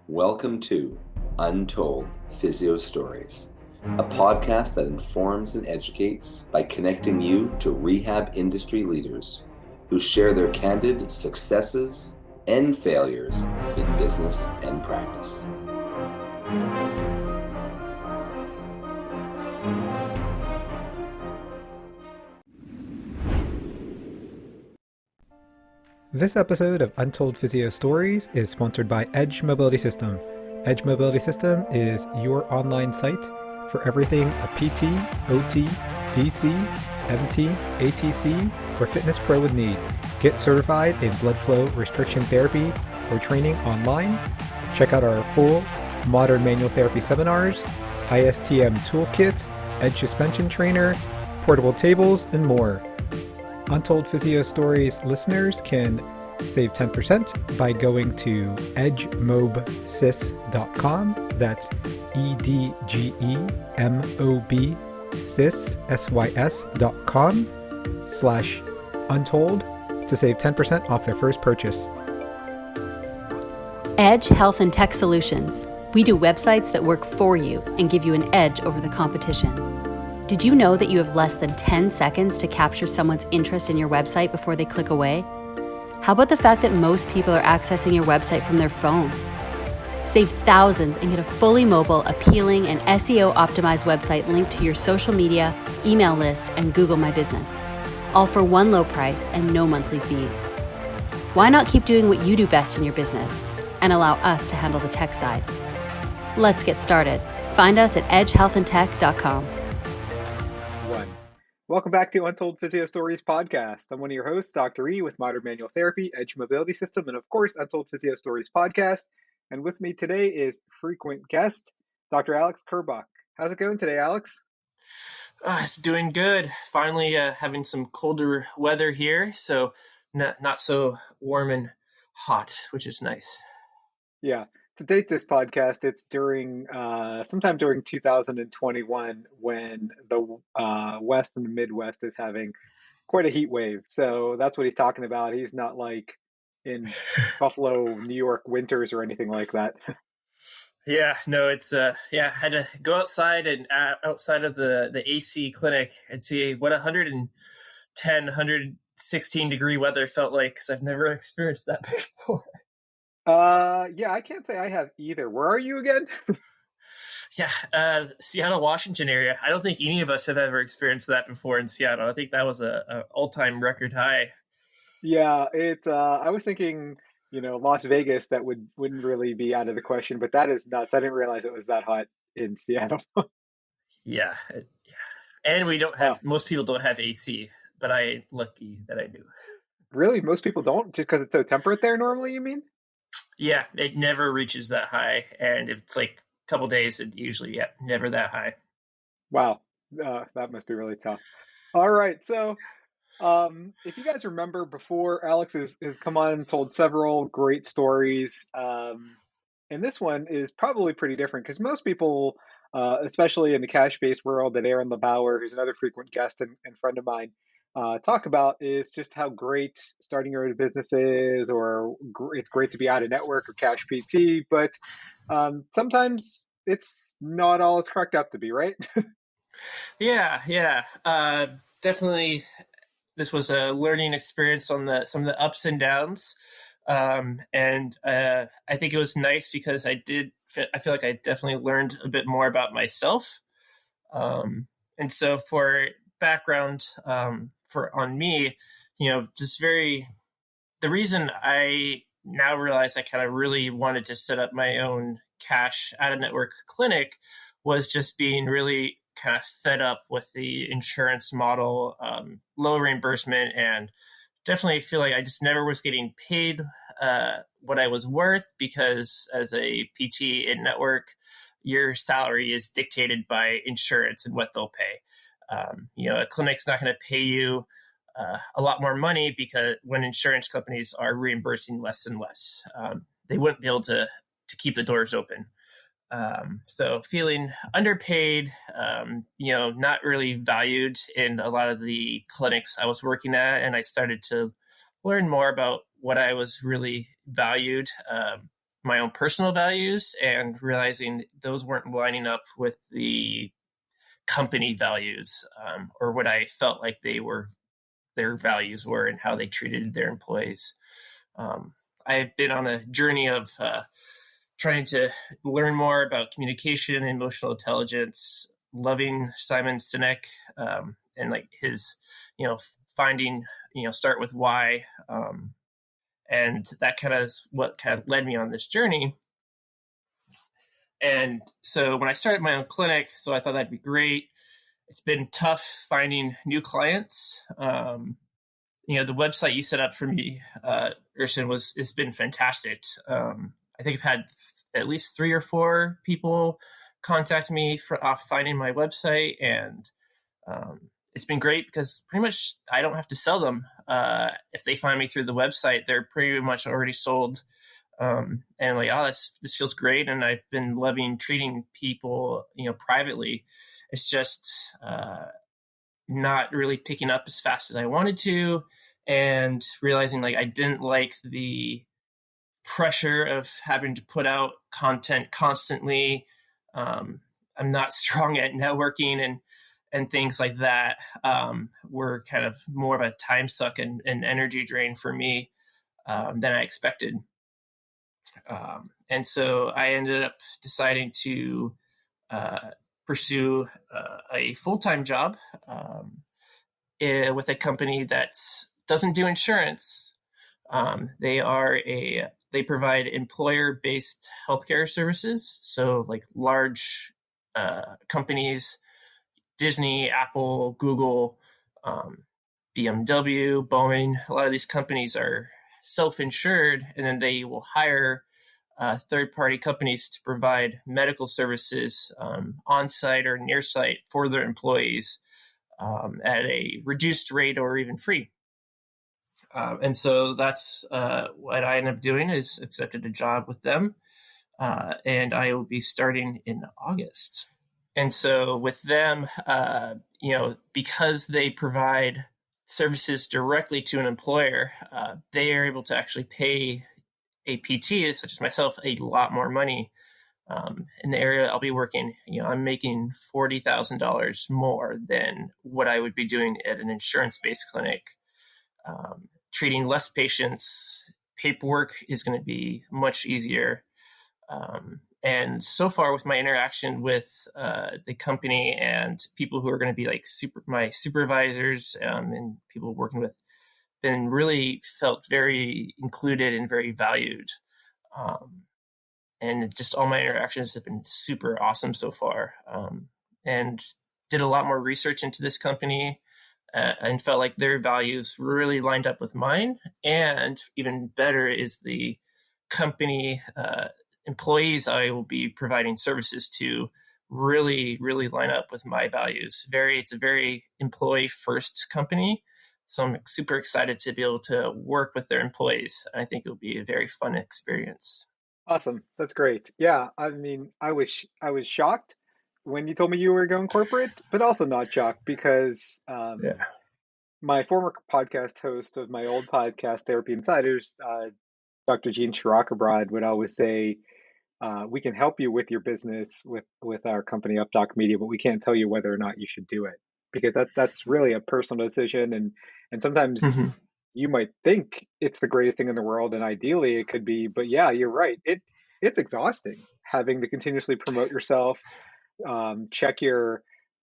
Welcome to Untold Physio Stories, a podcast that informs and educates by connecting you to rehab industry leaders who share their candid successes and failures in business and practice. This episode of Untold Physio Stories is sponsored by Edge Mobility System. Edge Mobility System is your online site for everything a PT, OT, DC, MT, ATC, or fitness pro would need. Get certified in blood flow restriction therapy or training online. Check out our full modern manual therapy seminars, ISTM toolkit, Edge suspension trainer, portable tables, and more. Untold Physio Stories listeners can save 10% by going to edgemobsys.com. That's edgemobsys.com/untold to save 10% off their first purchase. Edge Health and Tech Solutions. We do websites that work for you and give you an edge over the competition. Did you know that you have less than 10 seconds to capture someone's interest in your website before they click away? How about the fact that most people are accessing your website from their phone? Save thousands and get a fully mobile, appealing, and SEO-optimized website linked to your social media, email list, and Google My Business. All for one low price and no monthly fees. Why not keep doing what you do best in your business and allow us to handle the tech side? Let's get started. Find us at edgehealthandtech.com. Welcome back to Untold Physio Stories podcast. I'm one of your hosts, Dr. E with Modern Manual Therapy, Edge Mobility System, and of course, Untold Physio Stories podcast. And with me today is frequent guest, Dr. Alex Kirbach. How's it going today, Alex? It's doing good. Finally having some colder weather here, so not so warm and hot, which is nice. Yeah. To date this podcast, it's during sometime during 2021 when the West and the Midwest is having quite a heat wave. So that's what he's talking about. He's not like in Buffalo, New York winters or anything like that. Yeah, no, it's I had to go outside and outside of the AC clinic and see what 110, 116 degree weather felt like, because I've never experienced that before. Yeah, I can't say I have either. Where are you again? Seattle, Washington area. I don't think any of us have ever experienced that before in Seattle. I think that was a all-time record high. Yeah, I was thinking, Las Vegas, that wouldn't really be out of the question, but that is nuts. I didn't realize it was that hot in Seattle. Yeah. And we don't have, most people don't have AC, but I'm lucky that I do. Really? Most people don't? Just because it's so temperate there normally, you mean? Yeah, it never reaches that high, and it's like a couple days, it usually, never that high. Wow, that must be really tough. All right, so if you guys remember before, Alex has come on and told several great stories, and this one is probably pretty different because most people, especially in the cash-based world that Aaron LeBauer, who's another frequent guest and friend of mine, talk about is just how great starting your own business is, or it's great to be out of network or cash PT, but sometimes it's not all it's cracked up to be, right? Yeah. Definitely, this was a learning experience on some of the ups and downs, and I think it was nice because I feel like I definitely learned a bit more about myself, and so for background, on me, the reason I now realize I kind of really wanted to set up my own cash out of network clinic was just being really kind of fed up with the insurance model, low reimbursement, and definitely feel like I just never was getting paid what I was worth, because as a PT in network, your salary is dictated by insurance and what they'll pay. A clinic's not going to pay you a lot more money because when insurance companies are reimbursing less and less, they wouldn't be able to keep the doors open. So feeling underpaid, not really valued in a lot of the clinics I was working at. And I started to learn more about what I was really valued. my own personal values and realizing those weren't lining up with the company values, or what I felt like their values were and how they treated their employees. I've been on a journey of trying to learn more about communication and emotional intelligence, loving Simon Sinek, and like his, finding, start with why. And that kind of is what kind of led me on this journey. And so when I started my own clinic, so I thought that'd be great. It's been tough finding new clients. The website you set up for me, Erson, it's been fantastic. I think I've had at least 3 or 4 people contact me for finding my website, and it's been great because pretty much I don't have to sell them. If they find me through the website, they're pretty much already sold. And I'm like, oh, this feels great. And I've been loving treating people, privately. It's just not really picking up as fast as I wanted to, and realizing like I didn't like the pressure of having to put out content constantly. I'm not strong at networking and things like that. Were kind of more of a time suck and energy drain for me than I expected. And so I ended up deciding to pursue a full-time job with a company that doesn't do insurance. They provide employer-based healthcare services. So like large companies, Disney, Apple, Google, BMW, Boeing, a lot of these companies are self-insured, and then they will hire third-party companies to provide medical services on-site or near-site for their employees at a reduced rate or even free. And so that's what I ended up doing, is accepted a job with them, and I will be starting in August. And so with them, because they provide services directly to an employer, they are able to actually pay a PT, such as myself, a lot more money. In the area I'll be working, I'm making $40,000 more than what I would be doing at an insurance-based clinic. Treating less patients, paperwork is going to be much easier. And so far with my interaction with the company and people who are going to be like my supervisors and people working with, been really felt very included and very valued. And just all my interactions have been super awesome so far. And did a lot more research into this company and felt like their values really lined up with mine. And even better is the company employees I will be providing services to really, really line up with my values. It's a very employee-first company. So I'm super excited to be able to work with their employees. I think it will be a very fun experience. Awesome. That's great. Yeah. I mean, I was shocked when you told me you were going corporate, but also not shocked because my former podcast host of my old podcast, Therapy Insiders, Dr. Gene Shirakabrad, would always say, we can help you with your business with our company, UpDoc Media, but we can't tell you whether or not you should do it, because that's really a personal decision. And sometimes you might think it's the greatest thing in the world, and ideally it could be, but yeah, you're right. It's exhausting having to continuously promote yourself, check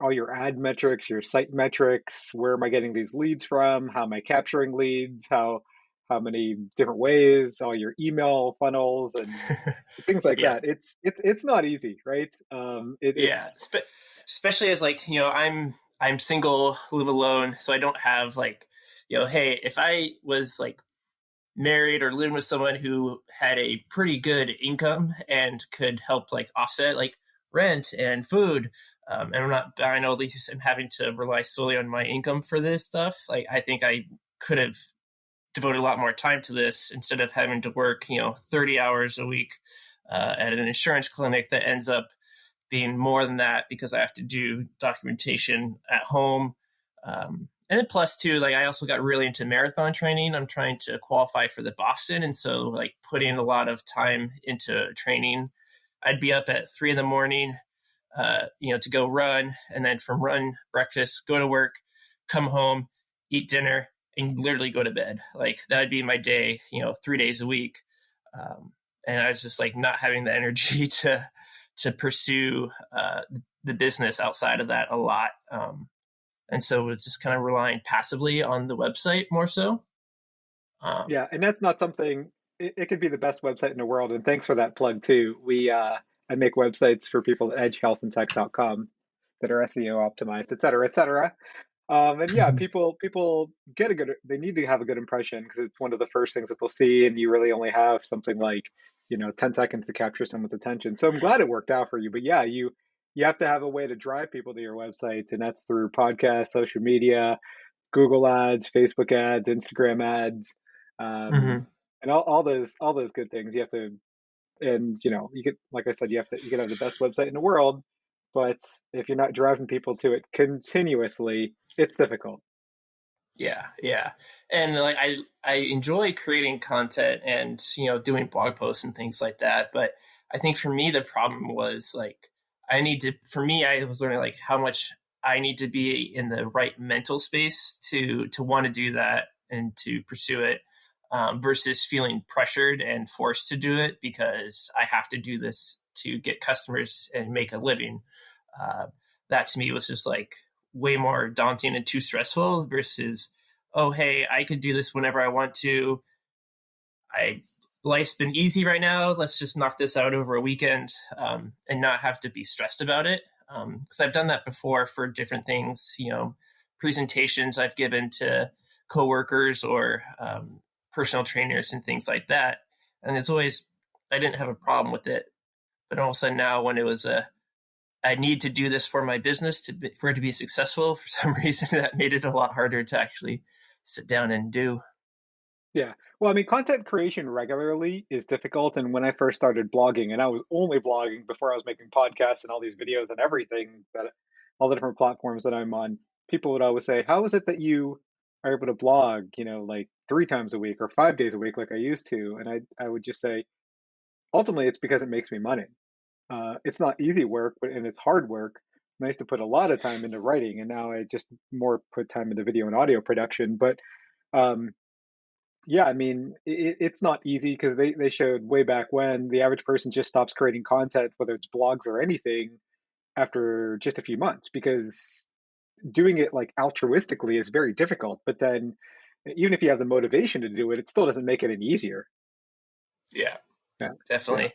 all your ad metrics, your site metrics. Where am I getting these leads from? How am I capturing leads? How many different ways? All your email funnels and things like that. It's not easy, right? Especially as like, I'm single, live alone, so I don't have like, hey, if I was like married or living with someone who had a pretty good income and could help like offset like rent and food, and I'm not buying all these and having to rely solely on my income for this stuff, like I think I could have devoted a lot more time to this instead of having to work 30 hours a week at an insurance clinic that ends up being more than that because I have to do documentation at home. and then plus too, like I also got really into marathon training. I'm trying to qualify for the Boston. And so like putting a lot of time into training. I'd be up at 3 a.m, to go run. And then from run, breakfast, go to work, come home, eat dinner, and literally go to bed. Like that would be my day, 3 days a week. And I was just like not having the energy to pursue the business outside of that a lot. And so it's just kind of relying passively on the website more so. Yeah, and that's not something, it could be the best website in the world. And thanks for that plug too. I make websites for people at edgehealthandtech.com that are SEO optimized, et cetera, et cetera. And yeah, people get they need to have a good impression because it's one of the first things that they'll see, and you really only have something like, 10 seconds to capture someone's attention. So I'm glad it worked out for you. But yeah, you have to have a way to drive people to your website, and that's through podcasts, social media, Google ads, Facebook ads, Instagram ads, Mm-hmm. and all those good things. You have to, and you could, like I said, you can have the best website in the world, but if you're not driving people to it continuously, it's difficult. Yeah. And like I enjoy creating content and doing blog posts and things like that. But I think for me the problem was like I was learning like how much I need to be in the right mental space to want to do that and to pursue it, versus feeling pressured and forced to do it because I have to do this to get customers and make a living. That to me was just like way more daunting and too stressful versus, oh, hey, I could do this whenever I want to. Life's been easy right now. Let's just knock this out over a weekend, and not have to be stressed about it. Because I've done that before for different things, presentations I've given to coworkers or personal trainers and things like that. And I didn't have a problem with it. But all of a sudden now when it was I need to do this for my business for it to be successful, for some reason that made it a lot harder to actually sit down and do. Yeah. Well, I mean, content creation regularly is difficult. And when I first started blogging, and I was only blogging before I was making podcasts and all these videos and everything, that all the different platforms that I'm on, people would always say, how is it that you are able to blog, like 3 times a week or 5 days a week like I used to? And I would just say, ultimately, it's because it makes me money. It's not easy work, and it's hard work. I used to put a lot of time into writing, and now I just more put time into video and audio production. But um, yeah, I mean, it's not easy because they showed way back when the average person just stops creating content, whether it's blogs or anything, after just a few months, because doing it like altruistically is very difficult. But then, even if you have the motivation to do it, it still doesn't make it any easier. Yeah, Yeah, definitely.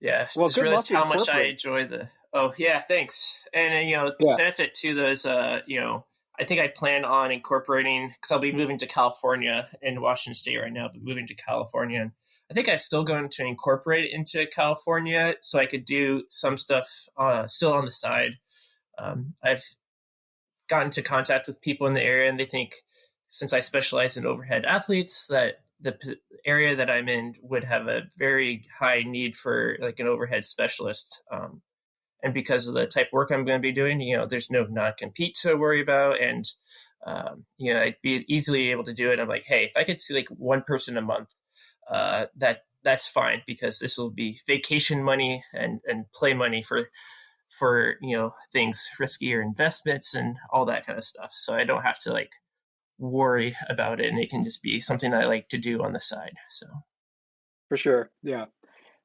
Yeah, well, just good luck realized how much I incorporating. enjoy oh yeah, thanks. And the Yeah. benefit to those, I think I plan on incorporating, because I'll be moving to California in Washington State right now, but moving to California. And I think I'm still going to incorporate it into California so I could do some stuff still on the side. I've gotten into contact with people in the area, and they think since I specialize in overhead athletes that the area that I'm in would have a very high need for like an overhead specialist. And because of the type of work I'm going to be doing, there's no non-compete to worry about. And, I'd be easily able to do it. I'm like, hey, if I could see like one person a month, that's fine, because this will be vacation money and play money for things, riskier investments and all that kind of stuff. So I don't have to like worry about it, and it can just be something I like to do on the side. So For sure. Yeah.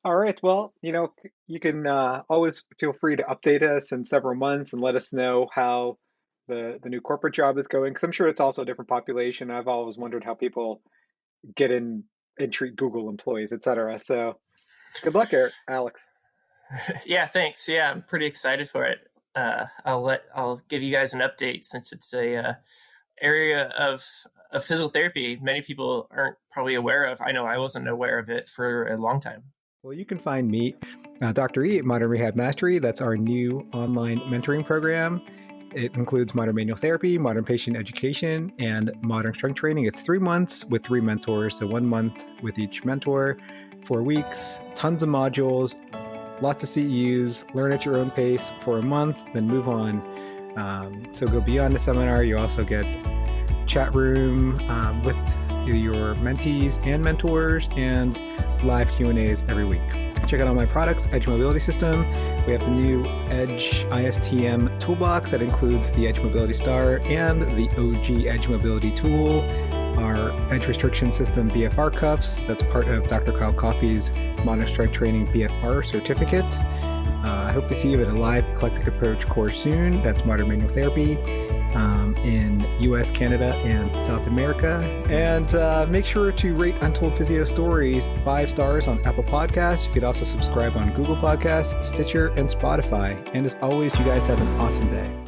All right. Well, you can always feel free to update us in several months and let us know how the new corporate job is going, because I'm sure it's also a different population. I've always wondered how people get in and treat Google employees, et cetera. So good luck, Alex. yeah, thanks. Yeah, I'm pretty excited for it. I'll give you guys an update, since it's a area of physical therapy many people aren't probably aware of. I know I wasn't aware of it for a long time. Well, you can find me, Dr. E, at Modern Rehab Mastery. That's our new online mentoring program. It includes modern manual therapy, modern patient education, and modern strength training. It's 3 months with 3 mentors, so 1 month with each mentor, 4 weeks, tons of modules, lots of CEUs, learn at your own pace for a month, then move on. So go beyond the seminar. You also get chat room with your mentees and mentors and live Q&As every week. Check out all my products, Edge Mobility System. We have the new Edge ISTM toolbox that includes the Edge Mobility Star and the OG Edge Mobility tool, our Edge Restriction System BFR cuffs. That's part of Dr. Kyle Coffey's Modern Strength Training BFR certificate. I hope to see you at a live eclectic approach course soon. That's Modern Manual Therapy in US, Canada, and South America. And make sure to rate Untold Physio Stories 5 stars on Apple Podcasts. You could also subscribe on Google Podcasts, Stitcher, and Spotify. And as always, you guys have an awesome day.